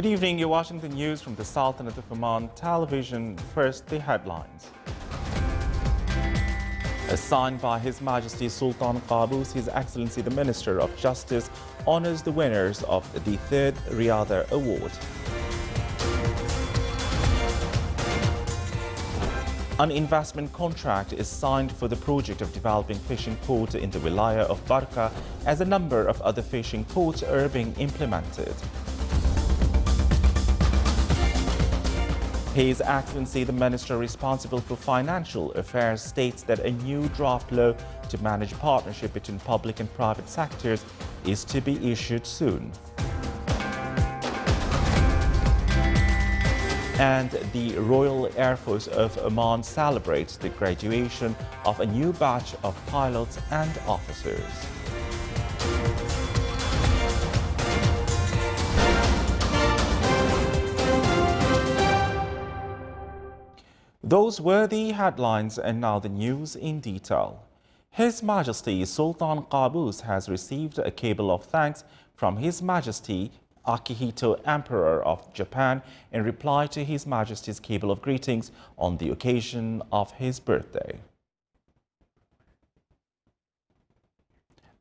Good evening, you're watching the news from the Sultanate of Oman television. First, the headlines. Assigned by His Majesty Sultan Qaboos, His Excellency the Minister of Justice honors the winners of the 3rd Riyadh Award. An investment contract is signed for the project of developing fishing port in the Wilaya of Barka as a number of other fishing ports are being implemented. His Excellency the Minister responsible for Financial Affairs states that a new draft law to manage partnership between public and private sectors is to be issued soon. And the Royal Air Force of Oman celebrates the graduation of a new batch of pilots and officers. Those were the headlines, and now the news in detail. His Majesty Sultan Qaboos has received a cable of thanks from His Majesty Akihito Emperor of Japan in reply to His Majesty's cable of greetings on the occasion of his birthday.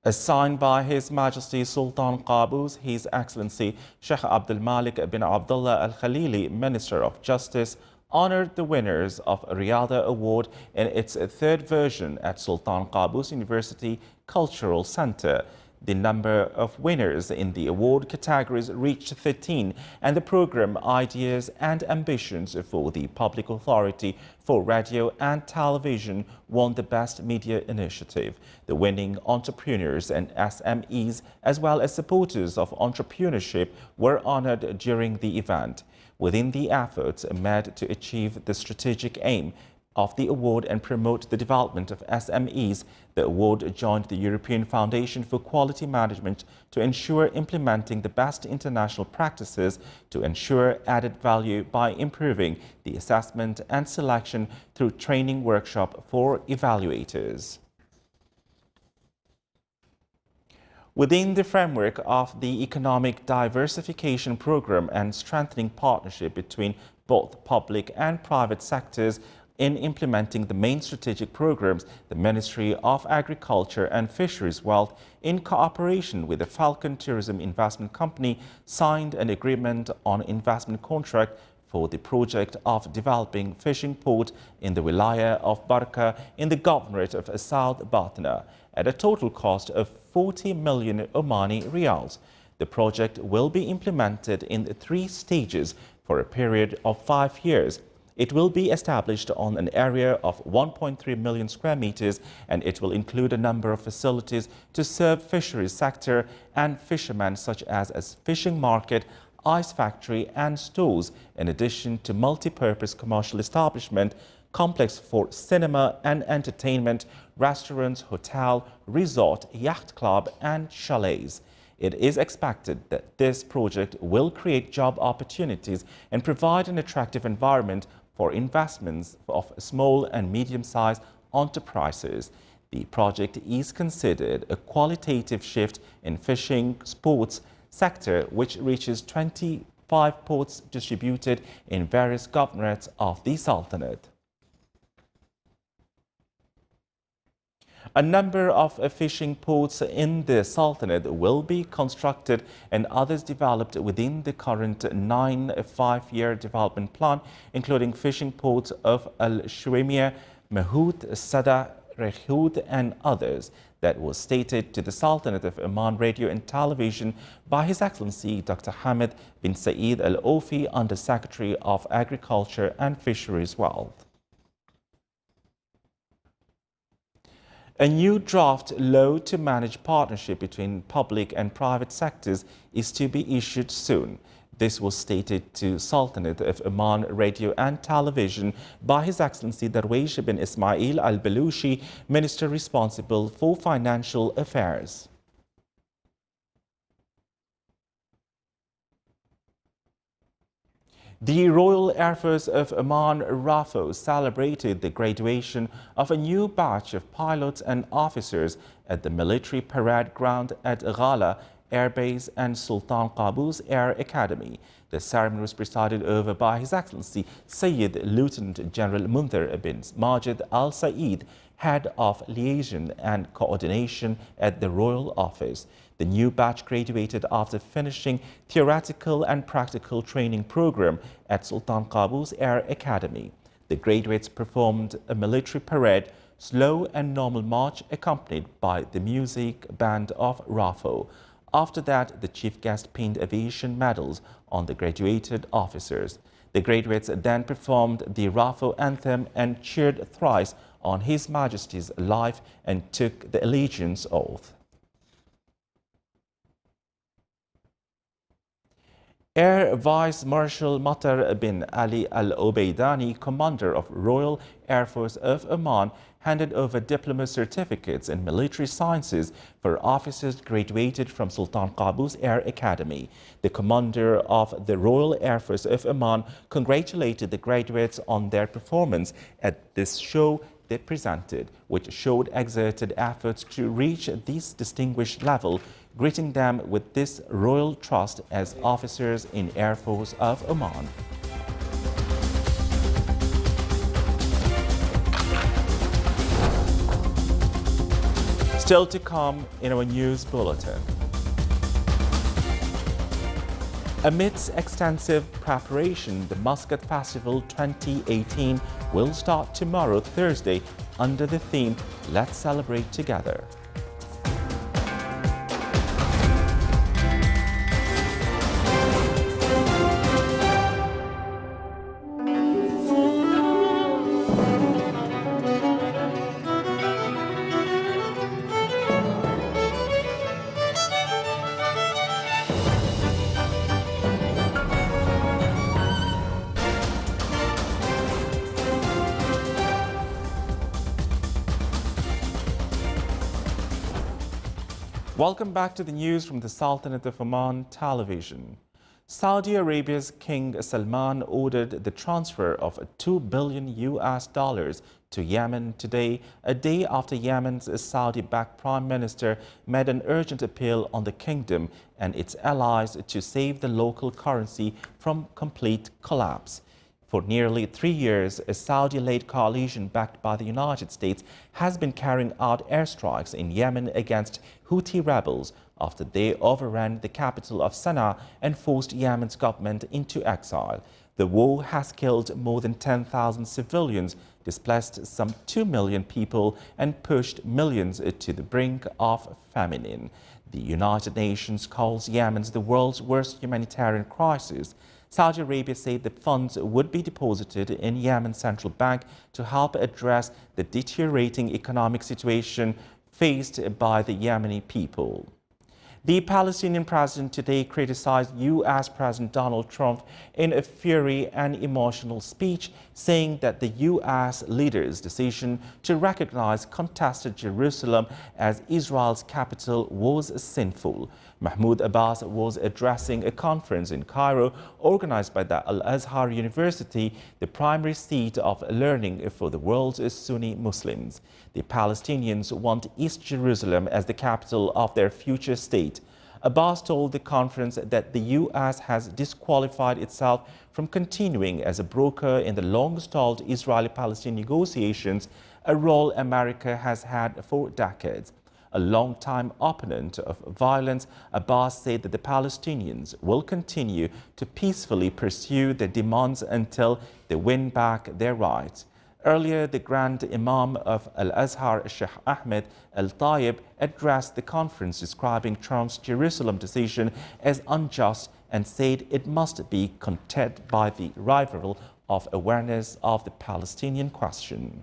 Assigned by His Majesty Sultan Qaboos, His Excellency Sheikh Abdul Malik bin Abdullah Al Khalili, Minister of Justice, honored the winners of Riyadh Award in its 3rd version at Sultan Qaboos University Cultural Center. The number of winners in the award categories reached 13, and the program Ideas and Ambitions for the Public Authority for Radio and Television won the Best Media Initiative. The winning entrepreneurs and SMEs, as well as supporters of entrepreneurship, were honored during the event. Within the efforts made to achieve the strategic aim of the award and promote the development of SMEs, the award joined the European Foundation for Quality Management to ensure implementing the best international practices to ensure added value by improving the assessment and selection through training workshop for evaluators. Within the framework of the Economic Diversification Program and strengthening partnership between both public and private sectors in implementing the main strategic programs, the Ministry of Agriculture and Fisheries Wealth, in cooperation with the Falcon Tourism Investment Company, signed an agreement on investment contract for the project of developing fishing port in the Wilaya of Barka in the Governorate of South Batna at a total cost of 40 million Omani riyals. The project will be implemented in 3 stages for a period of 5 years. It will be established on an area of 1.3 million square meters, and it will include a number of facilities to serve fisheries sector and fishermen, such as a fishing market, ice factory and stores, in addition to multi-purpose commercial establishment, complex for cinema and entertainment, restaurants, hotel, resort, yacht club and chalets. It is expected that this project will create job opportunities and provide an attractive environment for investments of small and medium-sized enterprises. The project is considered a qualitative shift in fishing sports sector, which reaches 25 ports distributed in various governorates of the Sultanate. A number of fishing ports in the Sultanate will be constructed and others developed within the current 5-year development plan, including fishing ports of Al-Shuwaimiyah, Mahut, Sada, Rekhud and others. That was stated to the Sultanate of Oman Radio and Television by His Excellency Dr. Hamid bin Saeed Al-Ofi, Under Secretary of Agriculture and Fisheries Wealth. A new draft law to manage partnership between public and private sectors is to be issued soon. This was stated to Sultanate of Oman Radio and Television by His Excellency Darwish bin Ismail Al-Balushi, Minister responsible for Financial Affairs. The Royal Air Force of Oman RAFO celebrated the graduation of a new batch of pilots and officers at the military parade ground at Ghala Air Base and Sultan Qaboos Air Academy. The ceremony was presided over by His Excellency Sayyid Lieutenant General Munther bin Majid Al Saeed, Head of Liaison and Coordination at the Royal Office. The new batch graduated after finishing theoretical and practical training program at Sultan Qaboos Air Academy. The graduates performed a military parade, slow and normal march accompanied by the music band of RAFO. After that, the chief guest pinned aviation medals on the graduated officers. The graduates then performed the RAFO anthem and cheered thrice on His Majesty's life and took the allegiance oath. Air Vice Marshal Matar bin Ali Al Obeidani, Commander of Royal Air Force of Oman, handed over diploma certificates in military sciences for officers graduated from Sultan Qaboos Air Academy. The Commander of the Royal Air Force of Oman congratulated the graduates on their performance at this show they presented, which showed exerted efforts to reach this distinguished level, greeting them with this royal trust as officers in Air Force of Oman. Still to come in our news bulletin. Amidst extensive preparation, the Muscat Festival 2018 will start tomorrow, Thursday, under the theme Let's Celebrate Together. Welcome back to the news from the Sultanate of Oman Television. Saudi Arabia's King Salman ordered the transfer of $2 billion to Yemen today, a day after Yemen's Saudi-backed Prime Minister made an urgent appeal on the kingdom and its allies to save the local currency from complete collapse. For nearly 3 years, a Saudi-led coalition backed by the United States has been carrying out airstrikes in Yemen against Houthi rebels after they overran the capital of Sana'a and forced Yemen's government into exile. The war has killed more than 10,000 civilians, displaced some 2 million people, and pushed millions to the brink of famine. The United Nations calls Yemen the world's worst humanitarian crisis. Saudi Arabia said the funds would be deposited in Yemen's central bank to help address the deteriorating economic situation faced by the Yemeni people. The Palestinian president today criticized U.S. President Donald Trump in a fiery and emotional speech, saying that the U.S. leader's decision to recognize contested Jerusalem as Israel's capital was sinful. Mahmoud Abbas was addressing a conference in Cairo organized by the Al-Azhar University, the primary seat of learning for the world's Sunni Muslims. The Palestinians want East Jerusalem as the capital of their future state. Abbas told the conference that the U.S. has disqualified itself from continuing as a broker in the long-stalled Israeli-Palestinian negotiations, a role America has had for decades. A long-time opponent of violence, Abbas said that the Palestinians will continue to peacefully pursue their demands until they win back their rights. Earlier, the Grand Imam of Al-Azhar, Sheikh Ahmed Al-Tayyib, addressed the conference describing Trump's Jerusalem decision as unjust and said it must be countered by the revival of awareness of the Palestinian question.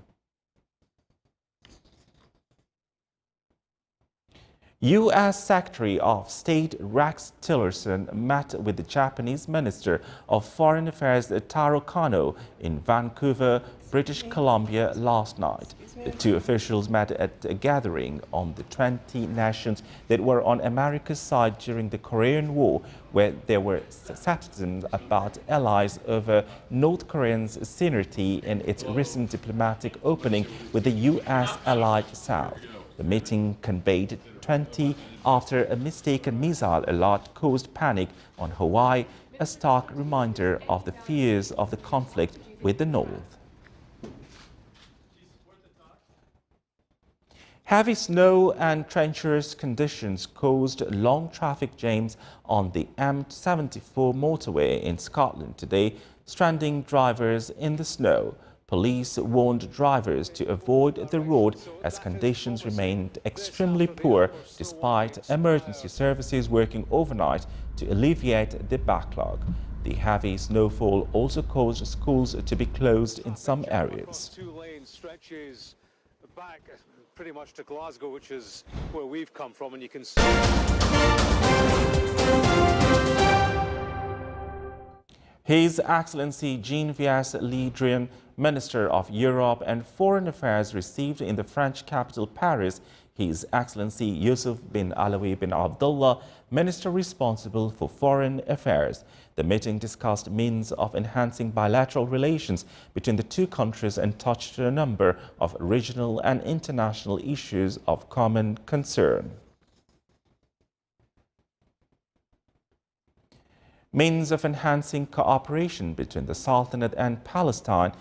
U.S. Secretary of State Rex Tillerson met with the Japanese Minister of Foreign Affairs Taro Kono in Vancouver, British Columbia last night. The two officials met at a gathering on the 20 nations that were on America's side during the Korean War, where there were skepticism about allies over North Korea's sincerity in its recent diplomatic opening with the U.S. allied South. The meeting conveyed 2020 after a mistaken missile alert caused panic on Hawaii, a stark reminder of the fears of the conflict with the North. Heavy snow and treacherous conditions caused long traffic jams on the M74 motorway in Scotland today, stranding drivers in the snow. Police warned drivers to avoid the road as conditions remained extremely poor despite emergency services working overnight to alleviate the backlog. The heavy snowfall also caused schools to be closed in some areas. Two-lane stretches back pretty much to Glasgow, which is where we've come from, and you can see. His Excellency Jean-Yves Le Drian, Minister of Europe and Foreign Affairs, received in the French capital Paris His Excellency Yusuf bin Alawi bin Abdullah, Minister responsible for Foreign Affairs. The meeting discussed means of enhancing bilateral relations between the two countries and touched a number of regional and international issues of common concern. Means of enhancing cooperation between the Sultanate and Palestine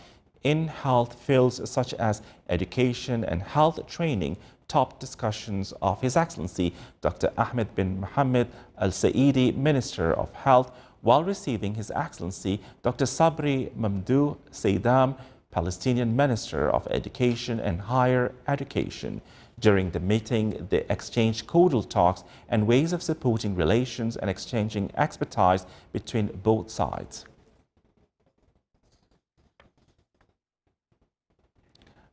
in health fields such as education and health training topped discussions of His Excellency Dr. Ahmed bin Mohammed Al Saidi, Minister of Health, while receiving His Excellency Dr. Sabri Mamdouh Saidam, Palestinian Minister of Education and Higher Education. During the meeting, they exchanged cordial talks and ways of supporting relations and exchanging expertise between both sides.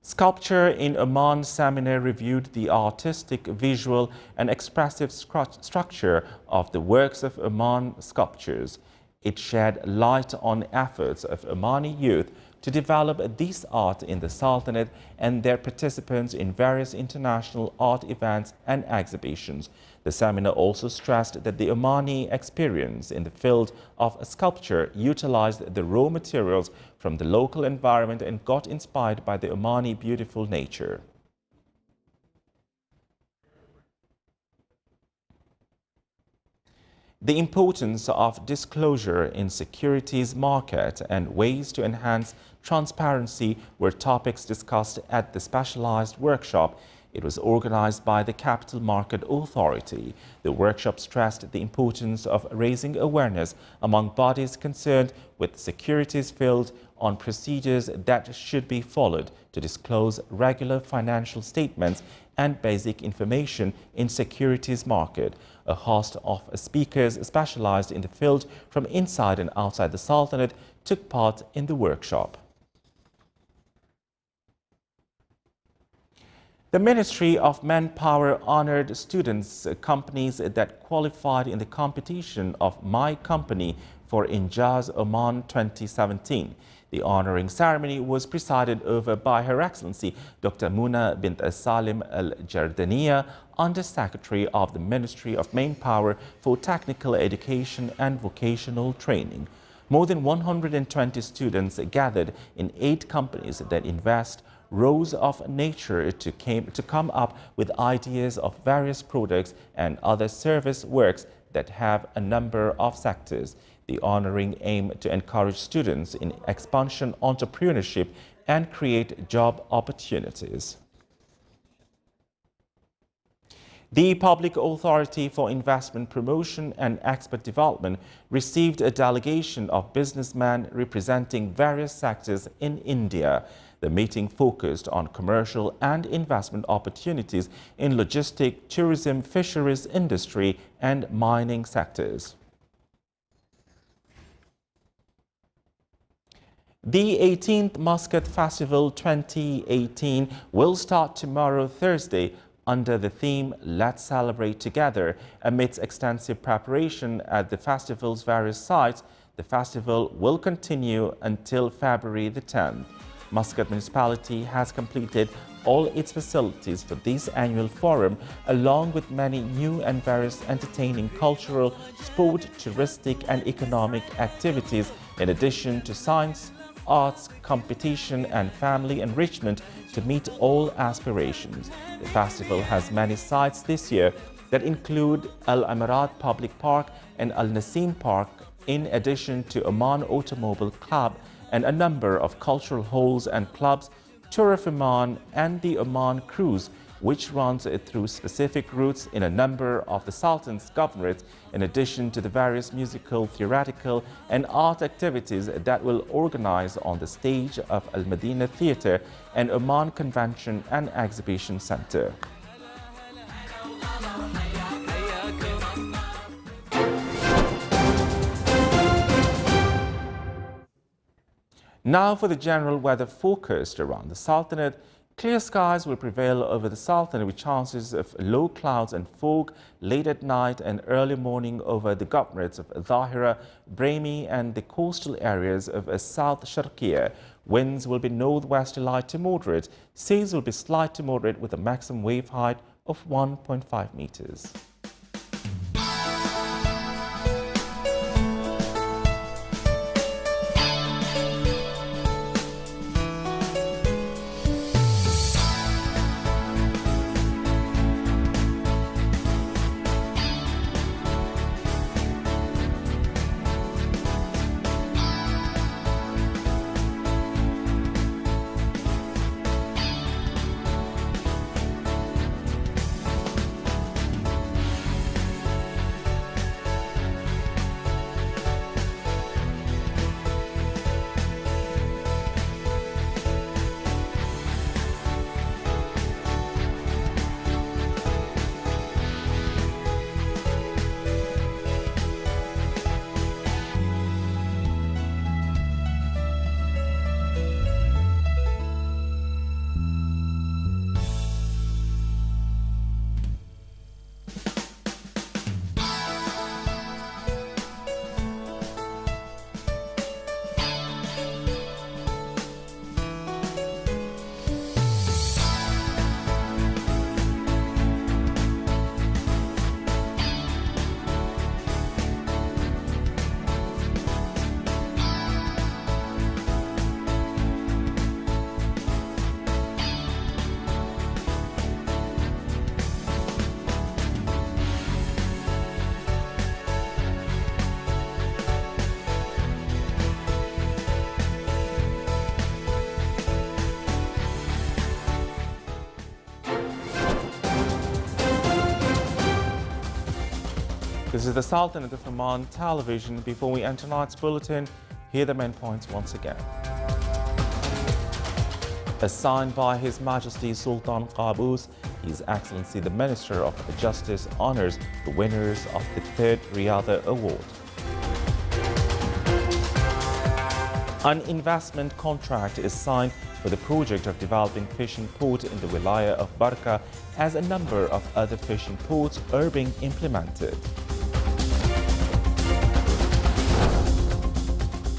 Sculpture in Oman seminar reviewed the artistic, visual and expressive structure of the works of Oman sculptures. It shed light on efforts of Omani youth to develop this art in the Sultanate and their participants in various international art events and exhibitions. The seminar also stressed that the Omani experience in the field of sculpture utilized the raw materials from the local environment and got inspired by the Omani beautiful nature. The importance of disclosure in securities market and ways to enhance transparency were topics discussed at the specialized workshop. It was organized by the Capital Market Authority. The workshop stressed the importance of raising awareness among bodies concerned with the securities field on procedures that should be followed to disclose regular financial statements and basic information in securities market. A host of speakers specialized in the field from inside and outside the Sultanate took part in the workshop. The Ministry of Manpower honored students' companies that qualified in the competition of My Company for Injaz Oman 2017. The honoring ceremony was presided over by Her Excellency Dr. Muna bint Salim Al Jardaniya, Under-Secretary of the Ministry of Manpower for Technical Education and Vocational Training. More than 120 students gathered in 8 companies that invest rows of nature to come up with ideas of various products and other service works that have a number of sectors. The honoring aimed to encourage students in expansion entrepreneurship and create job opportunities. The Public Authority for Investment Promotion and Export Development received a delegation of businessmen representing various sectors in India. The meeting focused on commercial and investment opportunities in logistic, tourism, fisheries industry and mining sectors. The 18th Muscat Festival 2018 will start tomorrow, Thursday, under the theme Let's Celebrate Together. Amidst extensive preparation at the festival's various sites, the festival will continue until February the 10th. Muscat Municipality has completed all its facilities for this annual forum, along with many new and various entertaining cultural, sport, touristic and economic activities, in addition to science, arts, competition and family enrichment to meet all aspirations. The festival has many sites this year that include Al Amirat Public Park and Al Nasim Park, in addition to Oman Automobile Club and a number of cultural halls and clubs, Tour of Oman and the Oman Cruise, which runs through specific routes in a number of the Sultan's governorates, in addition to the various musical, theatrical and art activities that will organize on the stage of Al Madinah Theatre and Oman Convention and Exhibition Center. Now for the general weather forecast around the Sultanate. Clear skies will prevail over the Sultanate with chances of low clouds and fog late at night and early morning over the governorates of Zahira, Brahmi and the coastal areas of South Sharqiya. Winds will be northwest light to moderate. Seas will be slight to moderate with a maximum wave height of 1.5 meters. This is the Sultanate of Oman television. Before we end tonight's bulletin, here are the main points once again. Assigned by His Majesty Sultan Qaboos, His Excellency the Minister of Justice honors the winners of the 3rd Riyadh Award. An investment contract is signed for the project of developing fishing port in the Wilaya of Barka, as a number of other fishing ports are being implemented.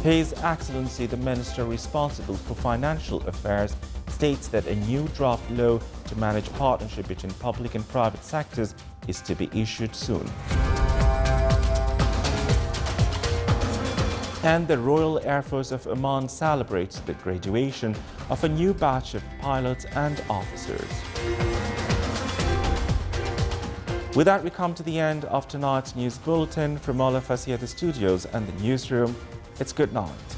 His Excellency the Minister responsible for financial affairs states that a new draft law to manage partnership between public and private sectors is to be issued soon. And the Royal Air Force of Oman celebrates the graduation of a new batch of pilots and officers. With that, we come to the end of tonight's news bulletin. From all of us here at the studios and the newsroom, it's good night.